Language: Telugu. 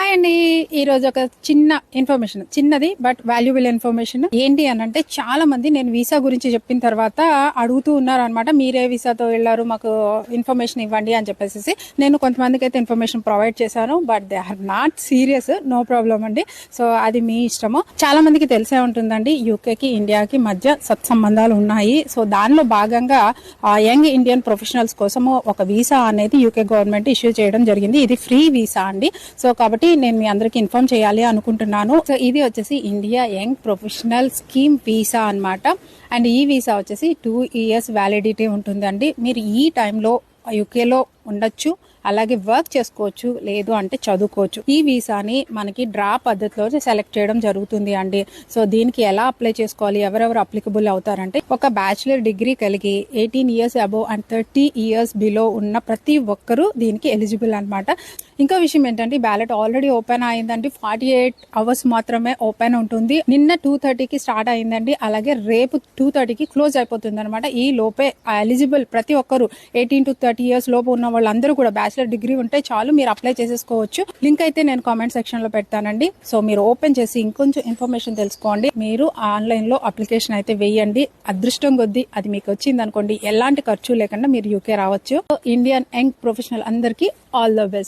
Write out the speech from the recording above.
హాయ్ అండి. ఈ రోజు ఒక చిన్న ఇన్ఫర్మేషన్, చిన్నది బట్ వాల్యుబుల్ ఇన్ఫర్మేషన్. ఏంటి అని అంటే, చాలా మంది నేను వీసా గురించి చెప్పిన తర్వాత అడుగుతూ ఉన్నారు అనమాట. మీరే వీసాతో వెళ్ళారు, మాకు ఇన్ఫర్మేషన్ ఇవ్వండి అని చెప్పేసి. నేను కొంతమందికి అయితే ఇన్ఫర్మేషన్ ప్రొవైడ్ చేశాను, but they are not serious. No problem అండి. సో అది మీ ఇష్టము. చాలా మందికి తెలిసే ఉంటుందండి, యూకేకి ఇండియాకి మధ్య సత్సంబంధాలు ఉన్నాయి. సో దానిలో భాగంగా యంగ్ ఇండియన్ ప్రొఫెషనల్స్ కోసము ఒక వీసా అనేది యూకే గవర్నమెంట్ ఇష్యూ చేయడం జరిగింది. ఇది ఫ్రీ వీసా అండి. సో కాబట్టి నేను మీ అందరికి ఇన్ఫార్మ్ చేయాలి అనుకుంటున్నాను. సో ఇది వచ్చేసి India young professional scheme visa అన్నమాట. అండ్ ఈ వీసా వచ్చేసి 2 years వ్యాలిడిటీ ఉంటుందండి. మీరు ఈ టైంలో యూకేలో ఉండొచ్చు, అలాగే వర్క్ చేసుకోవచ్చు, లేదు అంటే చదువుకోవచ్చు. ఈ వీసాని మనకి డ్రా పద్ధతిలో సెలెక్ట్ చేయడం జరుగుతుంది అండి. సో దీనికి ఎలా అప్లై చేసుకోవాలి, ఎవరెవరు అప్లికబుల్ అవుతారంటే, ఒక బ్యాచిలర్ డిగ్రీ కలిగి 18 years above and 30 years below ఉన్న ప్రతి ఒక్కరూ దీనికి ఎలిజిబుల్ అనమాట. ఇంకో విషయం ఏంటంటే, బ్యాలెట్ ఆల్రెడీ ఓపెన్ అయిందండి. 48 hours మాత్రమే ఓపెన్ ఉంటుంది. నిన్న 2:30కి స్టార్ట్ అయిందండి, అలాగే రేపు 2:30కి క్లోజ్ అయిపోతుంది అనమాట. ఈ లోపే ఎలిజిబుల్ ప్రతి ఒక్కరు 18 to 30 years లోపు ఉన్న వాళ్ళందరూ కూడా బ్యాచిలర్ డిగ్రీ ఉంటే చాలు, మీరు అప్లై చేసేసుకోవచ్చు. లింక్ అయితే నేను కామెంట్ సెక్షన్ లో పెడతానండి. సో మీరు ఓపెన్ చేసి ఇంకొంచెం ఇన్ఫర్మేషన్ తెలుసుకోండి. మీరు ఆన్లైన్ లో అప్లికేషన్ అయితే వేయండి. అదృష్టం కొద్దీ అది మీకు వచ్చింది అనుకోండి, ఎలాంటి ఖర్చు లేకుండా మీరు యూకే రావచ్చు. ఇండియన్ యంగ్ ప్రొఫెషనల్ అందరికీ ఆల్ ద బెస్ట్.